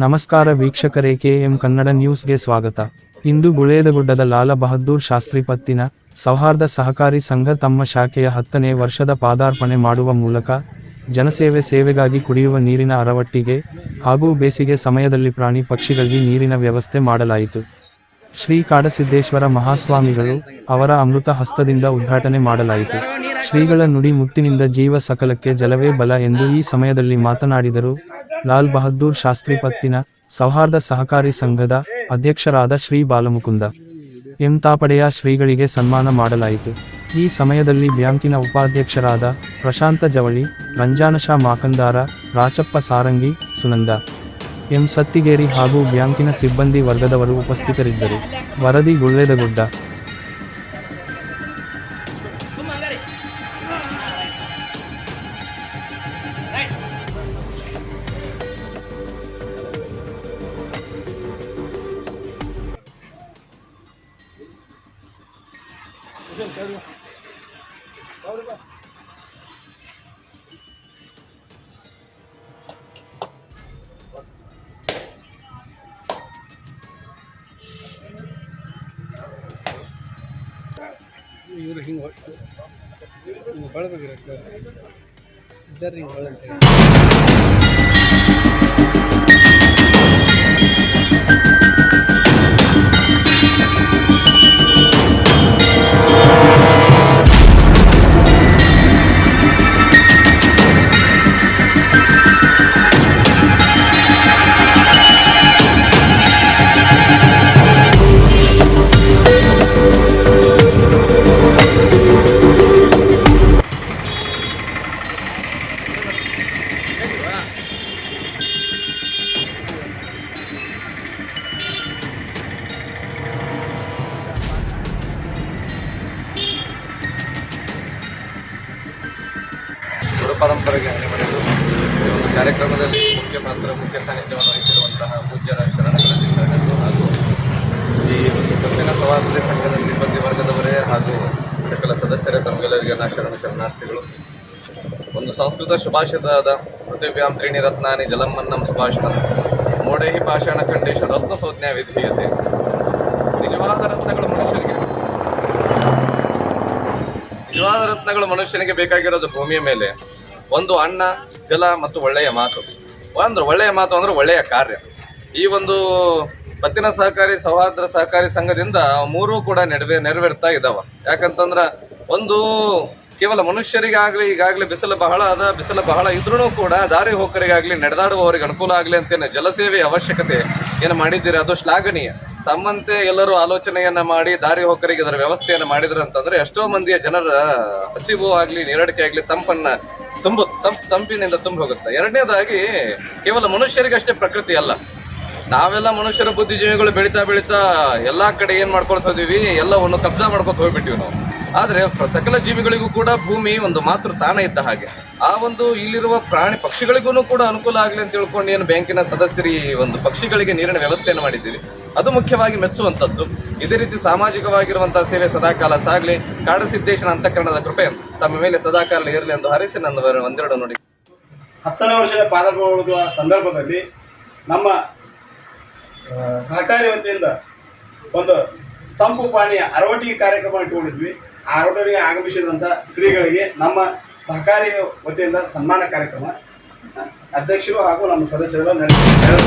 ನಮಸ್ಕಾರ ವೀಕ್ಷಕರೇ, ಕೆಎಂ ಕನ್ನಡ ನ್ಯೂಸ್ಗೆ ಸ್ವಾಗತ. ಇಂದು ಗುಳೇದಗುಡ್ಡದ ಲಾಲ ಬಹದ್ದೂರ್ ಶಾಸ್ತ್ರಿ ಪತ್ತಿನ ಸೌಹಾರ್ದ ಸಹಕಾರಿ ಸಂಘ ತಮ್ಮ ಶಾಖೆಯ 10ನೇ ವರ್ಷದ ಪಾದಾರ್ಪಣೆ ಮಾಡುವ ಮೂಲಕ ಸೇವೆಗಾಗಿ ಕುಡಿಯುವ ನೀರಿನ ಅರವಟ್ಟಿಗೆ ಹಾಗೂ ಬೇಸಿಗೆ ಸಮಯದಲ್ಲಿ ಪ್ರಾಣಿ ಪಕ್ಷಿಗಳಿಗೆ ನೀರಿನ ವ್ಯವಸ್ಥೆ ಮಾಡಲಾಯಿತು. ಶ್ರೀ ಕಾಡಸಿದ್ದೇಶ್ವರ ಮಹಾಸ್ವಾಮಿಗಳು ಅವರ ಅಮೃತ ಹಸ್ತದಿಂದ ಉದ್ಘಾಟನೆ ಮಾಡಲಾಯಿತು. ಶ್ರೀಗಳ ನುಡಿ ಮುತ್ತಿನಿಂದ ಜೀವ ಸಕಲಕ್ಕೆ ಜಲವೇ ಬಲ ಎಂದು ಈ ಸಮಯದಲ್ಲಿ ಮಾತನಾಡಿದರು. ಲಾಲ್ ಬಹದ್ದೂರ್ ಶಾಸ್ತ್ರಿ ಪತ್ತಿನ ಸೌಹಾರ್ದ ಸಹಕಾರಿ ಸಂಘದ ಅಧ್ಯಕ್ಷರಾದ ಶ್ರೀ ಬಾಲಮುಕುಂದ ಎಂ ತಾಪಡೆಯ ಶ್ರೀಗಳಿಗೆ ಸನ್ಮಾನ ಮಾಡಲಾಯಿತು. ಈ ಸಮಯದಲ್ಲಿ ಬ್ಯಾಂಕಿನ ಉಪಾಧ್ಯಕ್ಷರಾದ ಪ್ರಶಾಂತ ಜವಳಿ, ರಂಜಾನಶಾ ಮಾಕಂದಾರ, ರಾಚಪ್ಪ ಸಾರಂಗಿ, ಸುನಂದ ಎಂ ಸತ್ತಿಗೇರಿ ಹಾಗೂ ಬ್ಯಾಂಕಿನ ಸಿಬ್ಬಂದಿ ವರ್ಗದವರು ಉಪಸ್ಥಿತರಿದ್ದರು. ವರದಿ ಗುಳೇದಗುಡ್ಡ. ಇವರು ಹಿಂಗೆ ಹೊಳಬೇಕಿರ ಜರ್ ಹಿಂಗೆ ಹೊಳಂತೆ. ಪರಂಪರೆಗೆ ಅಣಿಮಡಿದು ಈ ಒಂದು ಕಾರ್ಯಕ್ರಮದಲ್ಲಿ ಮುಖ್ಯ ಸಾನ್ನಿಧ್ಯವನ್ನು ವಹಿಸಿರುವಂತಹ ಪೂಜ್ಯರ ಶರಣಗಳಲ್ಲಿ ಶರಣರು ಹಾಗೂ ಈ ಒಂದು ಪತ್ತಿನ ಸೌಹಾರ್ದ ಸಂಘದ ಸಿಬ್ಬಂದಿ ವರ್ಗದವರೇ ಹಾಗೂ ಸಕಲ ಸದಸ್ಯರೇ ತಮಗೆಲ್ಲರಿಗೆ ಶರಣಾರ್ಥಿಗಳು. ಒಂದು ಸಂಸ್ಕೃತ ಸುಭಾಷಿತವಾದ ಪೃಥಿವ್ಯಾಂ ತ್ರೀಣಿ ರತ್ನಾನಿ ಜಲಮನ್ನಂ ಸುಭಾಷಿತಂ ಮೋಡೇಹಿ ಪಾಷಾಣ ಖಂಡೇಶ ರತ್ನ ಸಂಜ್ಞಾ ವಿಧೀಯತೆ. ನಿಜವಾದ ರತ್ನಗಳು ಮನುಷ್ಯನಿಗೆ ಬೇಕಾಗಿರೋದು ಭೂಮಿಯ ಮೇಲೆ ಒಂದು ಅನ್ನ, ಜಲ ಮತ್ತು ಒಳ್ಳೆಯ ಮಾತು. ಒಳ್ಳೆಯ ಮಾತು ಅಂದ್ರೆ ಒಳ್ಳೆಯ ಕಾರ್ಯ. ಈ ಒಂದು ಪತ್ತಿನ ಸೌಹಾರ್ದ ಸಹಕಾರಿ ಸಂಘದಿಂದ ಮೂರೂ ಕೂಡ ನೆರವೇರ್ತಾ ಇದ್ದಾವ. ಯಾಕಂತಂದ್ರ ಒಂದು ಕೇವಲ ಮನುಷ್ಯರಿಗಾಗ್ಲಿ ಈಗಾಗಲೇ ಬಿಸಿಲು ಬಹಳ ಇದ್ರೂ ಕೂಡ ದಾರಿ ಹೋಕರಿಗಾಗ್ಲಿ ನಡೆದಾಡುವವರಿಗೆ ಅನುಕೂಲ ಆಗಲಿ ಅಂತೇನೆ ಜಲಸೇವೆಯ ಅವಶ್ಯಕತೆ ಏನು ಮಾಡಿದ್ದೀರಿ, ಅದು ಶ್ಲಾಘನೀಯ. ತಮ್ಮಂತೆ ಎಲ್ಲರೂ ಆಲೋಚನೆಯನ್ನ ಮಾಡಿ ದಾರಿ ಹೋಕರಿಗೆ ಇದರ ವ್ಯವಸ್ಥೆಯನ್ನು ಮಾಡಿದ್ರು ಅಂತಂದ್ರೆ ಎಷ್ಟೋ ಮಂದಿಯ ಜನರ ಹಸಿವು ಆಗ್ಲಿ, ನೀರಡಿಕೆ ಆಗ್ಲಿ ತಂಪಿನಿಂದ ತುಂಬ ಹೋಗುತ್ತೆ. ಎರಡನೇದಾಗಿ ಕೇವಲ ಮನುಷ್ಯರಿಗಷ್ಟೇ ಪ್ರಕೃತಿ ಅಲ್ಲ, ನಾವೆಲ್ಲ ಮನುಷ್ಯರ ಬುದ್ಧಿಜೀವಿಗಳು ಬೆಳೀತಾ ಎಲ್ಲಾ ಕಡೆ ಏನ್ ಮಾಡ್ಕೊಳ್ತಾ ಇದೀವಿ, ಎಲ್ಲವನ್ನು ಕಬ್ಜಾ ಮಾಡ್ಕೊತ ಹೋಗ್ಬಿಟ್ಟಿವಿ ನಾವು. ಆದ್ರೆ ಸಕಲ ಜೀವಿಗಳಿಗೂ ಕೂಡ ಭೂಮಿ ಒಂದು ಮಾತೃ ತಾಣ ಇದ್ದ ಹಾಗೆ ಆ ಒಂದು ಇಲ್ಲಿರುವ ಪ್ರಾಣಿ ಪಕ್ಷಿಗಳಿಗೂ ಕೂಡ ಅನುಕೂಲ ಆಗಲಿ ಅಂತ ತಿಳ್ಕೊಂಡು ಏನು ಬ್ಯಾಂಕಿನ ಸದಸ್ಯರಿ ಒಂದು ಪಕ್ಷಿಗಳಿಗೆ ನೀರಿನ ವ್ಯವಸ್ಥೆಯನ್ನು ಮಾಡಿದ್ದೀವಿ, ಅದು ಮುಖ್ಯವಾಗಿ ಮೆಚ್ಚುವಂಥದ್ದು. ಇದೇ ರೀತಿ ಸಾಮಾಜಿಕವಾಗಿರುವಂತಹ ಸೇವೆ ಸದಾಕಾಲ ಸಾಗಲಿ. ಕಾಡಸಿದ್ದೇಶನ ಅಂತಃಕರಣದ ಕೃಪೆ ತಮ್ಮ ಮೇಲೆ ಸದಾಕಾಲ ಇರಲಿ ಎಂದು ಹರಿಸಿ ನನ್ನ ಒಂದೆರಡು ನೋಡಿ. 10ನೇ ವರ್ಷದ ಪಾದಾರ್ಪಣೆ ಸಂದರ್ಭದಲ್ಲಿ ನಮ್ಮ ಸಹಕಾರಿ ವತಿಯಿಂದ ಒಂದು ತಂಪು ಪಾನೀಯ ಅರವಟ್ಟಿಗೆ ಕಾರ್ಯಕ್ರಮ ಇಟ್ಟುಕೊಂಡಿದ್ವಿ. ಆ ಅರವಟ್ಟಿಗೆ ಆಗಮಿಸಿದಂಥ ಶ್ರೀಗಳಿಗೆ ನಮ್ಮ ಸಹಕಾರಿ ವತಿಯಿಂದ ಸನ್ಮಾನ ಕಾರ್ಯಕ್ರಮ ಅಧ್ಯಕ್ಷರು ಹಾಗೂ ನಮ್ಮ ಸದಸ್ಯರು ನಡೆಸಿದ್ದಾರೆ.